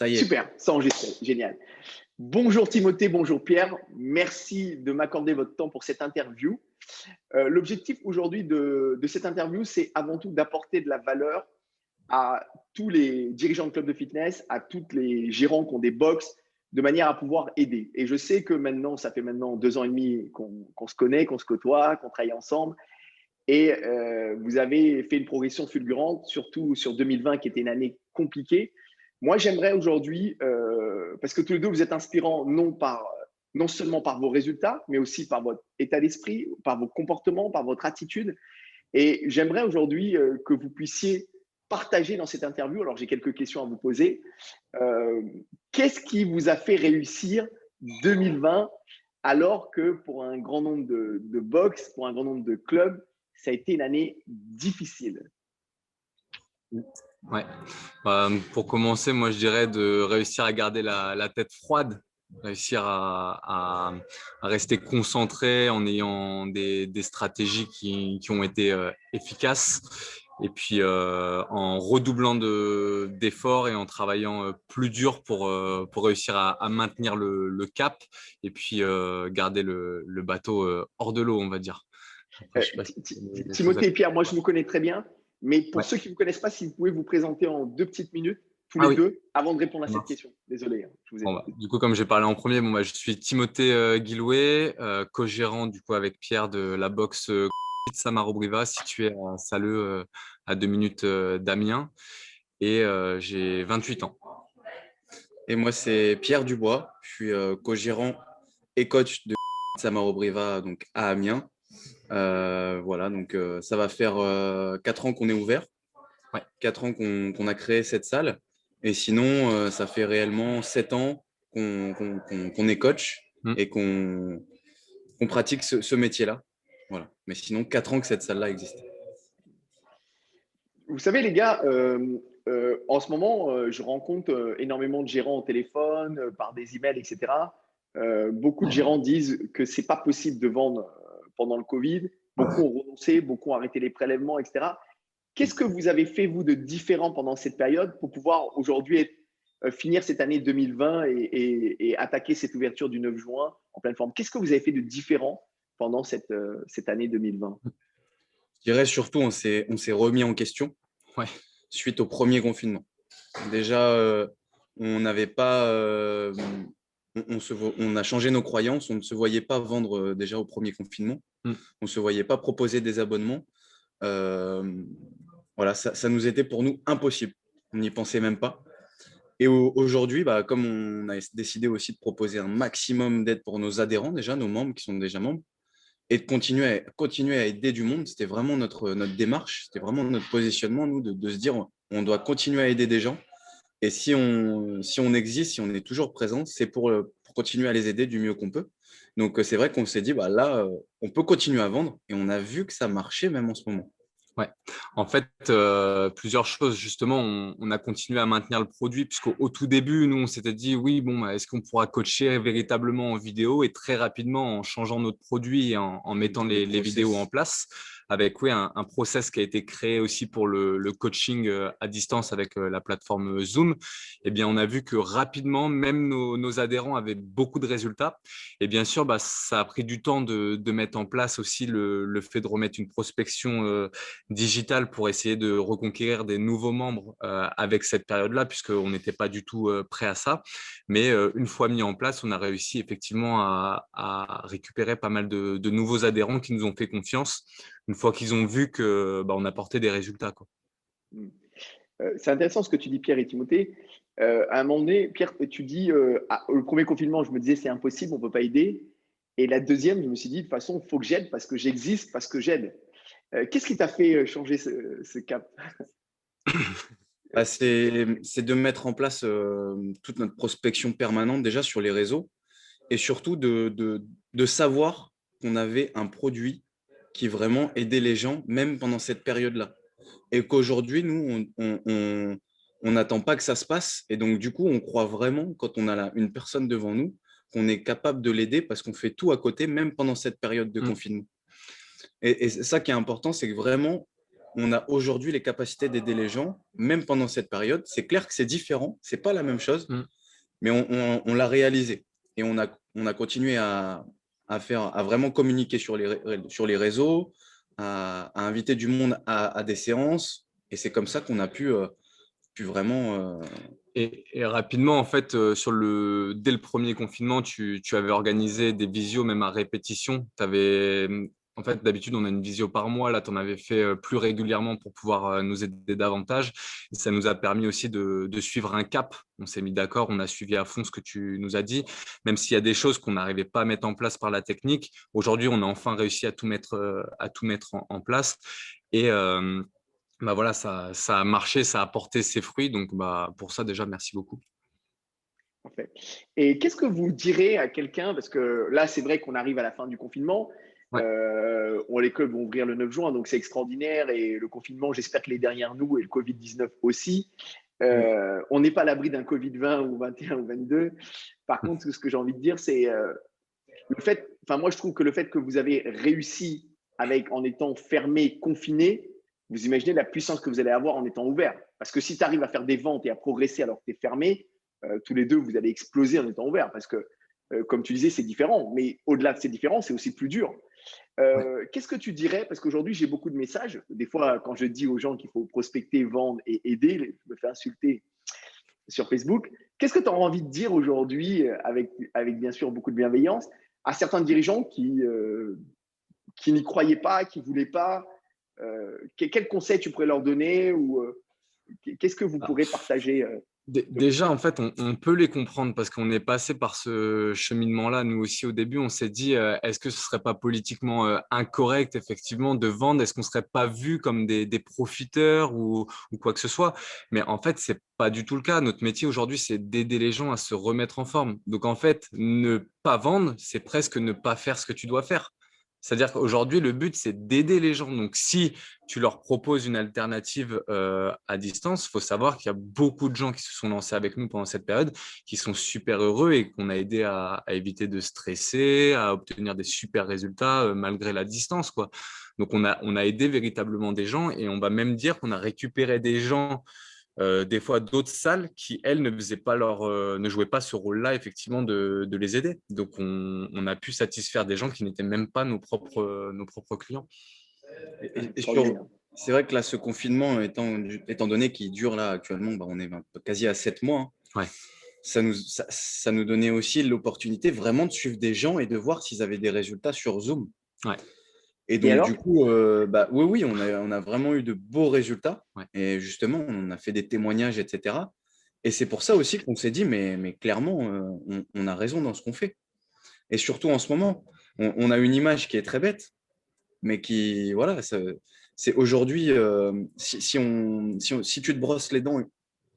Ça y est. Super, c'est enregistré, génial. Bonjour Timothée, bonjour Pierre. Merci de m'accorder votre temps pour cette interview. L'objectif aujourd'hui de cette interview, c'est avant tout d'apporter de la valeur à tous les dirigeants de clubs de fitness, à tous les gérants qui ont des box, de manière à pouvoir aider. Et je sais que maintenant, ça fait maintenant 2 ans et demi qu'on se connaît, qu'on se côtoie, qu'on travaille ensemble. Et vous avez fait une progression fulgurante, surtout sur 2020, qui était une année compliquée. Moi, j'aimerais aujourd'hui, parce que tous les deux, vous êtes inspirants non seulement par vos résultats, mais aussi par votre état d'esprit, par vos comportements, par votre attitude. Et j'aimerais aujourd'hui que vous puissiez partager dans cette interview, alors j'ai quelques questions à vous poser, euh, qu'est-ce qui vous a fait réussir 2020 alors que pour un grand nombre de box, pour un grand nombre de clubs, ça a été une année difficile. Ouais. Pour commencer, moi, je dirais de réussir à garder la tête froide, réussir à rester concentré en ayant des stratégies qui ont été efficaces et puis en redoublant d'efforts et en travaillant plus dur pour réussir à maintenir le cap et puis garder le bateau hors de l'eau, on va dire. Après, Euh, je sais pas si des choses à... Timothée et Pierre, moi je vous connais très bien, mais pour Ouais. ceux qui ne vous connaissent pas, si vous pouvez vous présenter en 2 petites minutes, tous Ah les oui, deux, avant de répondre à ça cette marche. question. Désolé, hein, je vous Bon, écoute. du coup, comme j'ai parlé en premier, je suis Timothée Guillouet, co-gérant du coup avec Pierre de la boxe Samarobriva, située à Saleux, à 2 minutes d'Amiens, et j'ai 28 ans. Et moi, c'est Pierre Dubois. Je suis co-gérant et coach de Samarobriva donc à Amiens. Voilà, donc ça va faire 4 ans qu'on est ouvert, Ouais. 4 ans qu'on a créé cette salle. Et sinon, ça fait réellement 7 ans qu'on est coach Mm. et qu'on pratique ce métier-là. Voilà. Mais sinon, 4 ans que cette salle-là existe. Vous savez, les gars, en ce moment, je rencontre énormément de gérants au téléphone, par des emails, etc. Beaucoup de gérants disent que c'est pas possible de vendre pendant le Covid. Beaucoup ont renoncé, beaucoup ont arrêté les prélèvements, etc. Qu'est-ce que vous avez fait, vous, de différent pendant cette période pour pouvoir aujourd'hui finir cette année 2020 et attaquer cette ouverture du 9 juin en pleine forme? Qu'est-ce que vous avez fait de différent pendant cette année 2020? Je dirais surtout, on s'est remis en question Ouais. suite au premier confinement. Déjà, on n'avait pas, on a changé nos croyances. On ne se voyait pas vendre déjà au premier confinement. Mm. On ne se voyait pas proposer des abonnements. Euh, voilà, ça nous était pour nous impossible. On n'y pensait même pas. Et aujourd'hui, bah, comme on a décidé aussi de proposer un maximum d'aide pour nos adhérents, déjà, nos membres qui sont déjà membres, et de continuer à aider du monde, c'était vraiment notre démarche, c'était vraiment notre positionnement, nous, de se dire on doit continuer à aider des gens. Et si on existe, si on est toujours présent, c'est pour continuer à les aider du mieux qu'on peut. Donc, c'est vrai qu'on s'est dit, bah, là, on peut continuer à vendre et on a vu que ça marchait même en ce moment. Ouais. En fait, plusieurs choses. Justement, on a continué à maintenir le produit puisqu'au au tout début, nous, on s'était dit, oui, bon, est-ce qu'on pourra coacher véritablement en vidéo et très rapidement en changeant notre produit et en mettant les vidéos en place avec, oui, un process qui a été créé aussi pour le coaching à distance avec la plateforme Zoom. Eh bien, on a vu que rapidement, même nos adhérents avaient beaucoup de résultats. Et bien sûr, bah, ça a pris du temps de mettre en place aussi le fait de remettre une prospection digital pour essayer de reconquérir des nouveaux membres avec cette période-là, puisqu'on n'était pas du tout prêt à ça. Mais une fois mis en place, on a réussi effectivement à récupérer pas mal de nouveaux adhérents qui nous ont fait confiance une fois qu'ils ont vu que bah, on apportait des résultats, quoi. C'est intéressant ce que tu dis, Pierre et Timothée. À un moment donné, Pierre, tu dis le premier confinement, je me disais c'est impossible, on ne peut pas aider. Et la deuxième, je me suis dit de toute façon, il faut que j'aide parce que j'existe, parce que j'aide. Qu'est-ce qui t'a fait changer ce cap? Bah, c'est de mettre en place toute notre prospection permanente déjà sur les réseaux et surtout de savoir qu'on avait un produit qui vraiment aidait les gens, même pendant cette période-là. Et qu'aujourd'hui, nous, on n'attend pas que ça se passe. Et donc, du coup, on croit vraiment, quand on a une personne devant nous, qu'on est capable de l'aider parce qu'on fait tout à côté, même pendant cette période de Mm. confinement. Et c'est ça qui est important, c'est que vraiment, on a aujourd'hui les capacités d'aider les gens, même pendant cette période. C'est clair que c'est différent, c'est pas la même chose, mais on l'a réalisé. Et on a continué à vraiment communiquer sur les réseaux, à inviter du monde à des séances. Et c'est comme ça qu'on a pu vraiment… Et rapidement, en fait, dès le premier confinement, tu avais organisé des visios, même à répétition. En fait, d'habitude, on a une visio par mois. Là, tu en avais fait plus régulièrement pour pouvoir nous aider davantage. Et ça nous a permis aussi de suivre un cap. On s'est mis d'accord, on a suivi à fond ce que tu nous as dit. Même s'il y a des choses qu'on n'arrivait pas à mettre en place par la technique, aujourd'hui, on a enfin réussi à tout mettre, en place. Et bah voilà, ça a marché, ça a porté ses fruits. Donc, bah, pour ça, déjà, merci beaucoup. Parfait. Et qu'est-ce que vous direz à quelqu'un, parce que là, c'est vrai qu'on arrive à la fin du confinement, Ouais. les clubs vont ouvrir le 9 juin, donc c'est extraordinaire, et le confinement, j'espère qu'il est derrière nous, et le Covid-19 aussi. On n'est pas à l'abri d'un Covid-20 ou 21 ou 22. Par contre, ce que j'ai envie de dire, c'est le fait, enfin moi je trouve que le fait que vous avez réussi en étant fermé, confiné, vous imaginez la puissance que vous allez avoir en étant ouvert. Parce que si tu arrives à faire des ventes et à progresser alors que tu es fermé, tous les deux, vous allez exploser en étant ouvert. Parce que, comme tu disais, c'est différent. Mais au-delà de ces différences, c'est aussi plus dur. Ouais. Qu'est-ce que tu dirais? Parce qu'aujourd'hui, j'ai beaucoup de messages. Des fois, quand je dis aux gens qu'il faut prospecter, vendre et aider, je me fais insulter sur Facebook. Qu'est-ce que tu as envie de dire aujourd'hui, avec bien sûr beaucoup de bienveillance, à certains dirigeants qui n'y croyaient pas, qui ne voulaient pas? Quel conseil tu pourrais leur donner, ou qu'est-ce que vous pourrez partager Déjà, en fait, on peut les comprendre parce qu'on est passé par ce cheminement-là. Nous aussi, au début, on s'est dit, est-ce que ce serait pas politiquement incorrect, effectivement, de vendre? Est-ce qu'on serait pas vu comme des profiteurs ou quoi que ce soit? Mais en fait, c'est pas du tout le cas. Notre métier aujourd'hui, c'est d'aider les gens à se remettre en forme. Donc, en fait, ne pas vendre, c'est presque ne pas faire ce que tu dois faire. C'est-à-dire qu'aujourd'hui, le but, c'est d'aider les gens. Donc, si tu leur proposes une alternative à distance, il faut savoir qu'il y a beaucoup de gens qui se sont lancés avec nous pendant cette période, qui sont super heureux et qu'on a aidé à éviter de stresser, à obtenir des super résultats malgré la distance, quoi. Donc, on a aidé véritablement des gens et on va même dire qu'on a récupéré des gens des fois d'autres salles qui, elles, ne jouaient pas ce rôle-là, effectivement, de les aider. Donc, on a pu satisfaire des gens qui n'étaient même pas nos propres clients. C'est vrai que là, ce confinement, étant donné qu'il dure là actuellement, bah, on est quasi à 7 mois, hein, Ouais. ça nous donnait aussi l'opportunité vraiment de suivre des gens et de voir s'ils avaient des résultats sur Zoom. Ouais. Et donc, du coup, oui, on a vraiment eu de beaux résultats. Ouais. Et justement, on a fait des témoignages, etc. Et c'est pour ça aussi qu'on s'est dit, mais clairement, on a raison dans ce qu'on fait. Et surtout en ce moment, on a une image qui est très bête, mais qui, voilà, c'est aujourd'hui, si tu te brosses les dents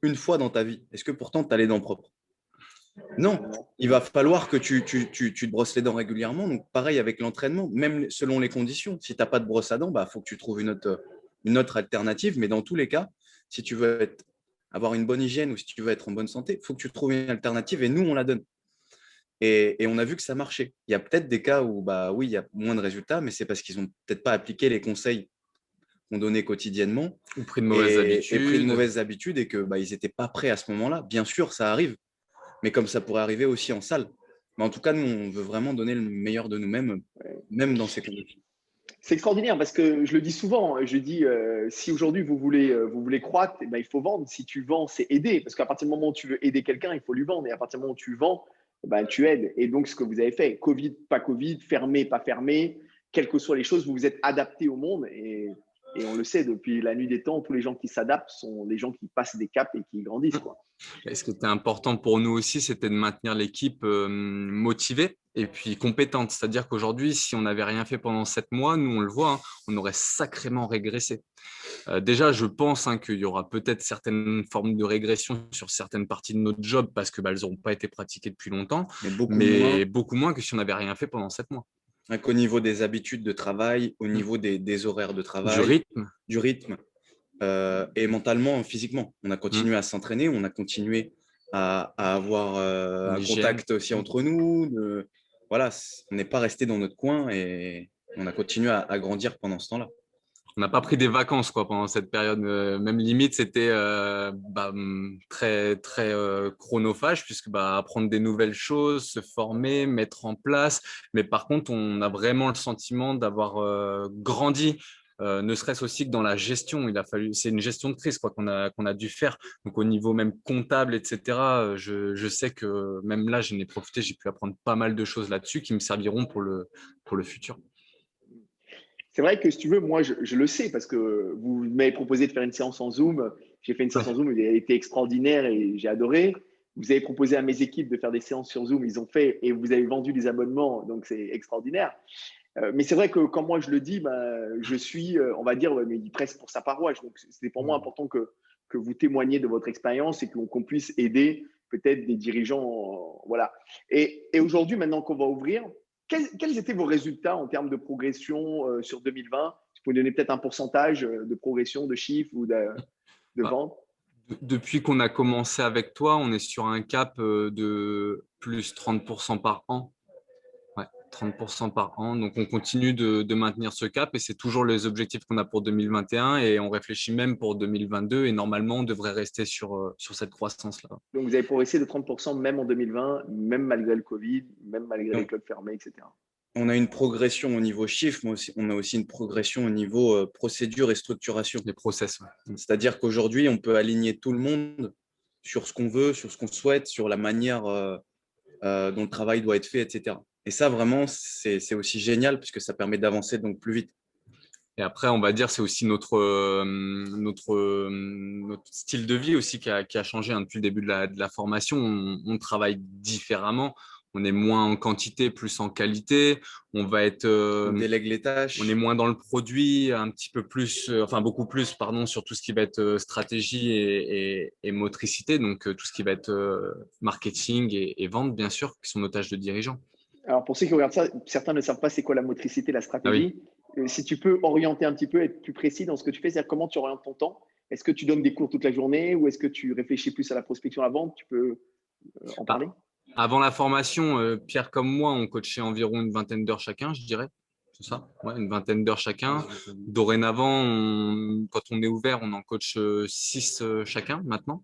une fois dans ta vie, est-ce que pourtant tu as les dents propres? Non, il va falloir que tu te brosses les dents régulièrement. Donc, pareil avec l'entraînement, même selon les conditions. Si tu n'as pas de brosse à dents, bah, faut que tu trouves une autre alternative. Mais dans tous les cas, si tu veux avoir une bonne hygiène ou si tu veux être en bonne santé, il faut que tu trouves une alternative et nous, on la donne. Et on a vu que ça marchait. Il y a peut-être des cas où, bah, oui, il y a moins de résultats, mais c'est parce qu'ils n'ont peut-être pas appliqué les conseils qu'on donnait quotidiennement Ou pris de mauvaises habitudes. Et pris de mauvaises habitudes et que bah, ils n'étaient pas prêts à ce moment-là. Bien sûr, ça arrive, mais comme ça pourrait arriver aussi en salle. Mais en tout cas, nous, on veut vraiment donner le meilleur de nous-mêmes, même dans ces conditions. C'est extraordinaire parce que je le dis souvent. Je dis, si aujourd'hui vous voulez croître, eh ben, il faut vendre. Si tu vends, c'est aider. Parce qu'à partir du moment où tu veux aider quelqu'un, il faut lui vendre. Et à partir du moment où tu vends, eh ben, tu aides. Et donc, ce que vous avez fait, Covid, pas Covid, fermé, pas fermé, quelles que soient les choses, vous vous êtes adapté au monde. Et on le sait, depuis la nuit des temps, tous les gens qui s'adaptent sont des gens qui passent des caps et qui grandissent, quoi. Et ce qui était important pour nous aussi, c'était de maintenir l'équipe motivée et puis compétente. C'est-à-dire qu'aujourd'hui, si on n'avait rien fait pendant 7 mois, nous, on le voit, hein, on aurait sacrément régressé. Déjà, je pense qu'il y aura peut-être certaines formes de régression sur certaines parties de notre job parce qu'elles n'auront pas été pratiquées depuis longtemps, mais beaucoup moins que si on n'avait rien fait pendant 7 mois. Au niveau des habitudes de travail, au niveau des horaires de travail, du rythme. Et mentalement, physiquement. On a continué à s'entraîner, on a continué à avoir un contact aussi entre nous. Voilà, on n'est pas resté dans notre coin et on a continué à grandir pendant ce temps-là. on n'a pas pris des vacances quoi, pendant cette période. Même limite, c'était très, très chronophage, puisque apprendre des nouvelles choses, se former, mettre en place. Mais par contre, on a vraiment le sentiment d'avoir grandi. Ne serait-ce aussi que dans la gestion, c'est une gestion de crise quoi, qu'on a dû faire. Donc au niveau même comptable, etc. Je sais que même là, j'en ai profité, j'ai pu apprendre pas mal de choses là-dessus qui me serviront pour le futur. C'est vrai que si tu veux, moi, je le sais parce que vous m'avez proposé de faire une séance en Zoom. J'ai fait une séance en Ouais. Zoom, elle a été extraordinaire et j'ai adoré. Vous avez proposé à mes équipes de faire des séances sur Zoom, ils ont fait et vous avez vendu des abonnements, donc c'est extraordinaire. Mais c'est vrai que quand moi je le dis, je suis, on va dire, ouais, mais il presse pour sa paroisse. Donc c'est pour moi important que vous témoigniez de votre expérience et qu'on puisse aider peut-être des dirigeants. Voilà. Et aujourd'hui, maintenant qu'on va ouvrir, quels étaient vos résultats en termes de progression sur 2020? Vous pouvez donner peut-être un pourcentage de progression, de chiffre ou de Bah, vente? Depuis qu'on a commencé avec toi, on est sur un cap de plus 30% par an. Ouais, 30% par an. Donc, on continue de maintenir ce cap et c'est toujours les objectifs qu'on a pour 2021 et on réfléchit même pour 2022 et normalement, on devrait rester sur cette croissance-là. Donc vous avez progressé de 30% même en 2020, même malgré le Covid, même malgré les Donc, clubs fermés, etc. on a une progression au niveau chiffre, mais aussi, on a aussi une progression au niveau procédure et structuration. Les process, ouais. C'est-à-dire qu'aujourd'hui, on peut aligner tout le monde sur ce qu'on veut, sur ce qu'on souhaite, sur la manière dont le travail doit être fait, etc. Et ça, vraiment, c'est aussi génial puisque ça permet d'avancer donc plus vite. Et après, on va dire, c'est aussi notre style de vie aussi qui a changé hein, depuis le début de la formation. On travaille différemment. On est moins en quantité, plus en qualité. On va être, On délègue les on est tâches. moins dans le produit, un petit peu plus, enfin beaucoup plus, pardon, sur tout ce qui va être stratégie et motricité. Donc tout ce qui va être marketing et vente, bien sûr, qui sont nos tâches de dirigeants. Alors, pour ceux qui regardent ça, certains ne savent pas c'est quoi la motricité, la Ah oui. stratégie. Si tu peux orienter un petit peu, être plus précis dans ce que tu fais, c'est-à-dire comment tu orientes ton temps. Est-ce que tu donnes des cours toute la journée ou est-ce que tu réfléchis plus à la prospection à la vente? Tu peux en parler? Bah, avant la formation, Pierre comme moi, on coachait environ une vingtaine d'heures chacun, je dirais. C'est ça? Ouais, une vingtaine d'heures chacun. Dorénavant, quand on est ouvert, on en coach 6 chacun maintenant.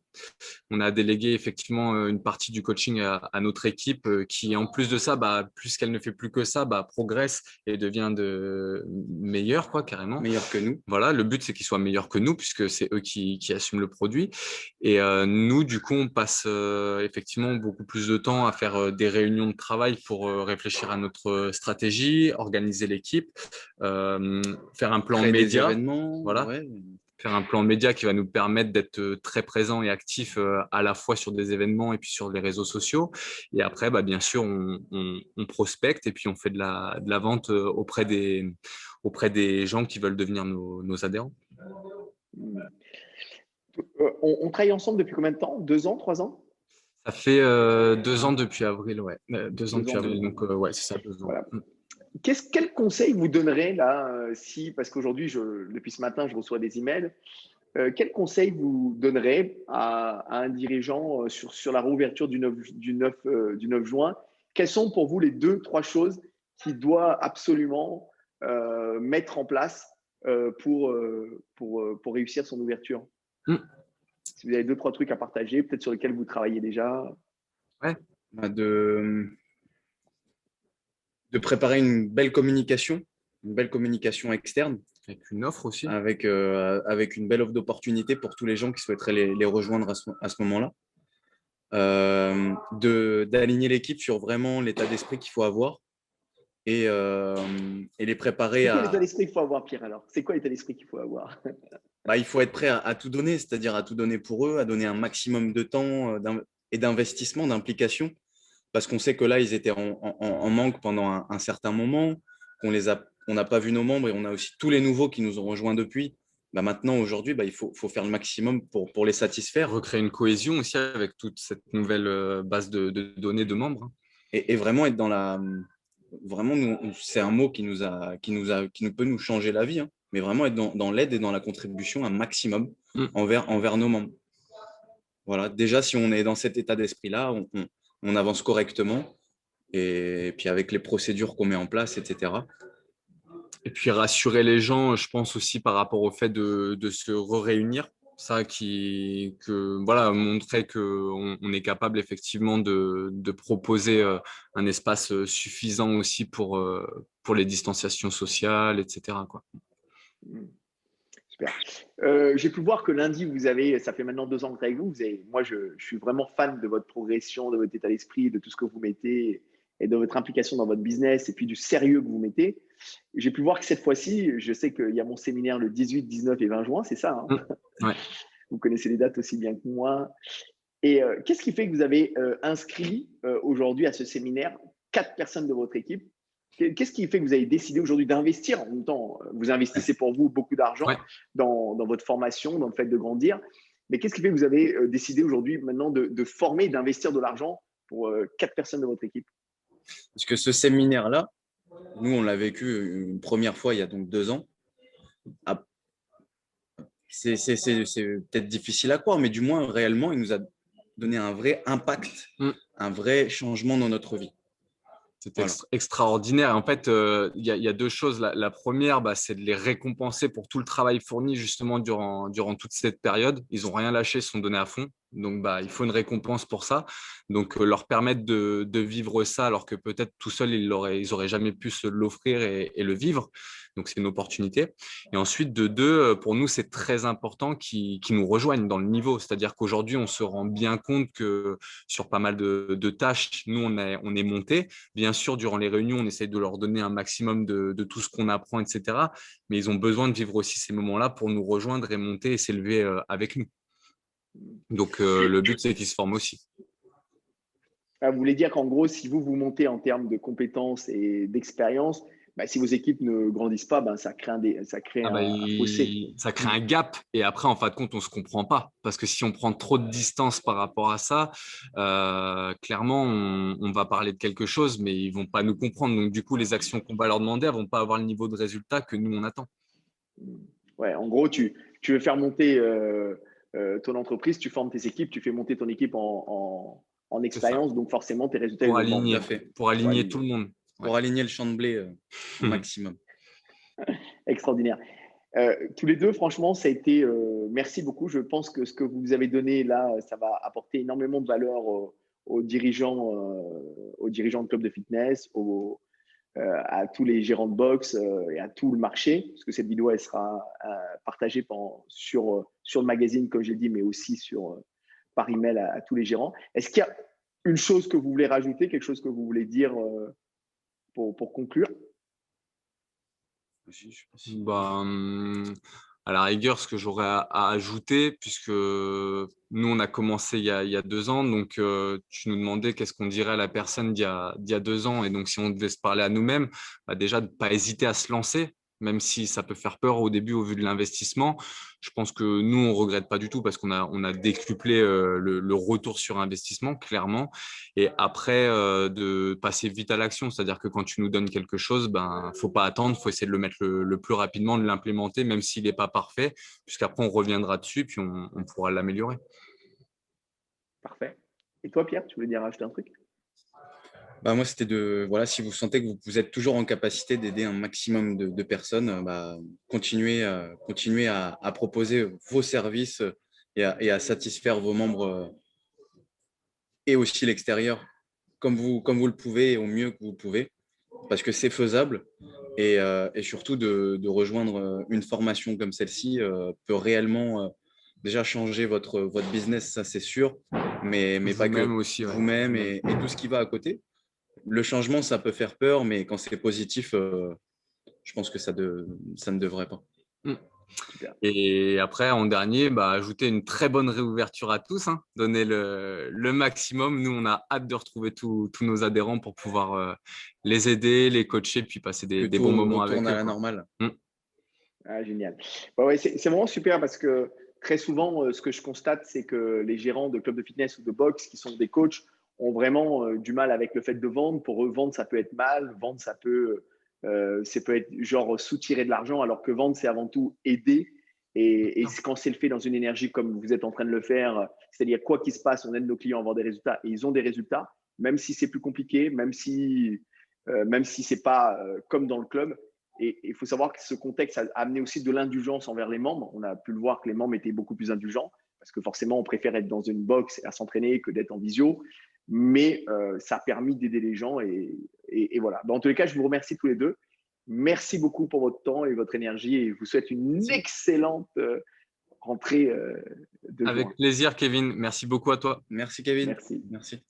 On a délégué effectivement une partie du coaching à notre équipe qui, en plus de ça, plus qu'elle ne fait plus que ça, progresse et devient meilleure, quoi, carrément. Meilleur que nous. Voilà, le but, c'est qu'ils soient meilleurs que nous puisque c'est eux qui assument le produit. Et nous, du coup, on passe effectivement beaucoup plus de temps à faire des réunions de travail pour réfléchir à notre stratégie, organiser l'équipe, faire un plan Créer des média. événements. Voilà, Ouais. faire un plan média qui va nous permettre d'être très présent et actif à la fois sur des événements et puis sur les réseaux sociaux. Et après, bien sûr, on prospecte et puis on fait de la vente auprès des gens qui veulent devenir nos adhérents. On travaille ensemble depuis combien de temps? 2 ans, 3 ans? Ça fait 2 ans depuis avril, ouais. 2 ans 2 depuis ans, avril, 2 ans. donc ouais, c'est ça, 2 ans. Voilà. Quel conseil vous donnerez là, si, parce qu'aujourd'hui, depuis ce matin, je reçois des emails, quel conseil vous donnerez à un dirigeant sur la réouverture du 9 juin? Quelles sont pour vous les 2, 3 choses qu'il doit absolument mettre en place pour réussir son ouverture? Mm. Si vous avez 2, 3 trucs à partager, peut-être sur lesquels vous travaillez déjà. Ouais. De préparer une belle communication externe, Avec une offre aussi. avec une belle offre d'opportunité pour tous les gens qui souhaiteraient les rejoindre à ce moment-là. D'aligner l'équipe sur vraiment l'état d'esprit qu'il faut avoir et les préparer C'est quoi l'état à… d'esprit qu'il faut avoir, Pierre, alors? C'est quoi l'état d'esprit qu'il faut avoir? Il faut être prêt à tout donner, c'est-à-dire à tout donner pour eux, à donner un maximum de temps et d'investissement, d'implication, parce qu'on sait que là, ils étaient en manque pendant un certain moment, on n'a pas vu nos membres et on a aussi tous les nouveaux qui nous ont rejoints depuis. Maintenant, aujourd'hui, il faut faire le maximum pour les satisfaire. Recréer une cohésion aussi avec toute cette nouvelle base de données de membres. Et vraiment être dans la… Vraiment, c'est un mot qui nous peut nous changer la vie, hein, mais vraiment être dans l'aide et dans la contribution un maximum envers nos membres. Voilà, déjà, si on est dans cet état d'esprit-là, on avance correctement. Et puis avec les procédures qu'on met en place, etc. Et puis rassurer les gens, je pense aussi par rapport au fait de se réunir. Ça voilà, montrer qu'on est capable effectivement de proposer un espace suffisant aussi pour les distanciations sociales, etc., quoi. Super. J'ai pu voir que lundi, ça fait maintenant 2 ans que vous êtes avec vous. Moi, je suis vraiment fan de votre progression, de votre état d'esprit, de tout ce que vous mettez et de votre implication dans votre business et puis du sérieux que vous mettez. J'ai pu voir que cette fois-ci, je sais qu'il y a mon séminaire le 18, 19 et 20 juin, c'est ça, hein? Ouais. Vous connaissez les dates aussi bien que moi. Et qu'est-ce qui fait que vous avez inscrit aujourd'hui à ce séminaire 4 personnes de votre équipe? Qu'est-ce qui fait que vous avez décidé aujourd'hui d'investir? En même temps, vous investissez pour vous beaucoup d'argent Ouais. dans votre formation, dans le fait de grandir. Mais qu'est-ce qui fait que vous avez décidé aujourd'hui maintenant de former, d'investir de l'argent pour 4 personnes de votre équipe? Parce que ce séminaire-là, nous, on l'a vécu une première fois il y a donc 2 ans. C'est peut-être difficile à croire, mais du moins, réellement, il nous a donné un vrai impact, un vrai changement dans notre vie. C'était extraordinaire. En fait, il y a 2 choses. La première, c'est de les récompenser pour tout le travail fourni justement durant toute cette période. Ils n'ont rien lâché, ils se sont donnés à fond. Donc, il faut une récompense pour ça. Donc, leur permettre de vivre ça alors que peut-être tout seul, ils n'auraient jamais pu se l'offrir et le vivre. Donc, c'est une opportunité. Et ensuite, de 2, pour nous, c'est très important qu'ils nous rejoignent dans le niveau. C'est-à-dire qu'aujourd'hui, on se rend bien compte que sur pas mal de tâches, nous, on est monté. Bien sûr, durant les réunions, on essaye de leur donner un maximum de tout ce qu'on apprend, etc. Mais ils ont besoin de vivre aussi ces moments-là pour nous rejoindre et monter et s'élever avec nous. Donc, le but, c'est qu'ils se forment aussi. Vous voulez dire qu'en gros, si vous montez en termes de compétences et d'expérience, si vos équipes ne grandissent pas, ça crée un fossé. Ça crée un gap et après, en fin de compte, on ne se comprend pas. Parce que si on prend trop de distance par rapport à ça, clairement, on va parler de quelque chose, mais ils ne vont pas nous comprendre. Donc, du coup, les actions qu'on va leur demander, elles ne vont pas avoir le niveau de résultat que nous, on attend. Ouais, en gros, tu veux faire monter ton entreprise, tu formes tes équipes, tu fais monter ton équipe en expérience, donc forcément, tes résultats pour ils aligner, augmentent. pour aligner tout le monde. Pour aligner le champ de blé au maximum. Extraordinaire. Tous les deux, franchement, ça a été. Merci beaucoup. Je pense que ce que vous avez donné là, ça va apporter énormément de valeur aux dirigeants de clubs de fitness, à tous les gérants de boxe et à tout le marché, parce que cette vidéo, elle sera partagée sur le magazine, comme j'ai dit, mais aussi par email à tous les gérants. Est-ce qu'il y a une chose que vous voulez rajouter, quelque chose que vous voulez dire pour conclure? À la rigueur, ce que j'aurais à ajouter, puisque nous, on a commencé il y a 2 ans, donc tu nous demandais qu'est-ce qu'on dirait à la personne d'il y a 2 ans, et donc si on devait se parler à nous-mêmes, déjà de ne pas hésiter à se lancer, même si ça peut faire peur au début au vu de l'investissement. Je pense que nous, on ne regrette pas du tout parce qu'on a décuplé le retour sur investissement, clairement. Et après, de passer vite à l'action, c'est-à-dire que quand tu nous donnes quelque chose, faut pas attendre, faut essayer de le mettre le plus rapidement, de l'implémenter, même s'il n'est pas parfait, puisqu'après, on reviendra dessus, puis on pourra l'améliorer. Parfait. Et toi, Pierre, tu voulais dire rajouter un truc? Moi, c'était si vous sentez que vous êtes toujours en capacité d'aider un maximum de personnes, continuez à proposer vos services et à satisfaire vos membres et aussi l'extérieur comme vous le pouvez et au mieux que vous pouvez, parce que c'est faisable et surtout de rejoindre une formation comme celle-ci peut réellement déjà changer votre business, ça c'est sûr, mais pas que aussi, ouais. vous-même et tout ce qui va à côté. Le changement, ça peut faire peur, mais quand c'est positif, je pense que ça ne devrait pas. Super. Et après, en dernier, ajouter une très bonne réouverture à tous, donner le maximum. Nous, on a hâte de retrouver tous nos adhérents pour pouvoir les aider, les coacher, puis passer des bons moments avec eux. À la normale. Génial. Ouais, c'est vraiment super parce que très souvent, ce que je constate, c'est que les gérants de clubs de fitness ou de boxe qui sont des coachs ont vraiment du mal avec le fait de vendre. Pour eux, vendre, ça peut être mal. Vendre, ça peut être genre soutirer de l'argent, alors que vendre, c'est avant tout aider. Et quand c'est le fait dans une énergie comme vous êtes en train de le faire, c'est-à-dire quoi qu'il se passe, on aide nos clients à avoir des résultats et ils ont des résultats, même si c'est plus compliqué, même si c'est pas comme dans le club. Et il faut savoir que ce contexte a amené aussi de l'indulgence envers les membres. On a pu le voir que les membres étaient beaucoup plus indulgents parce que forcément, on préfère être dans une box à s'entraîner que d'être en visio. Mais ça a permis d'aider les gens. Et voilà. En tous les cas, je vous remercie tous les deux. Merci beaucoup pour votre temps et votre énergie. Et je vous souhaite une excellente rentrée de juin. Avec plaisir, Kevin. Merci beaucoup à toi. Merci, Kevin. Merci. Merci.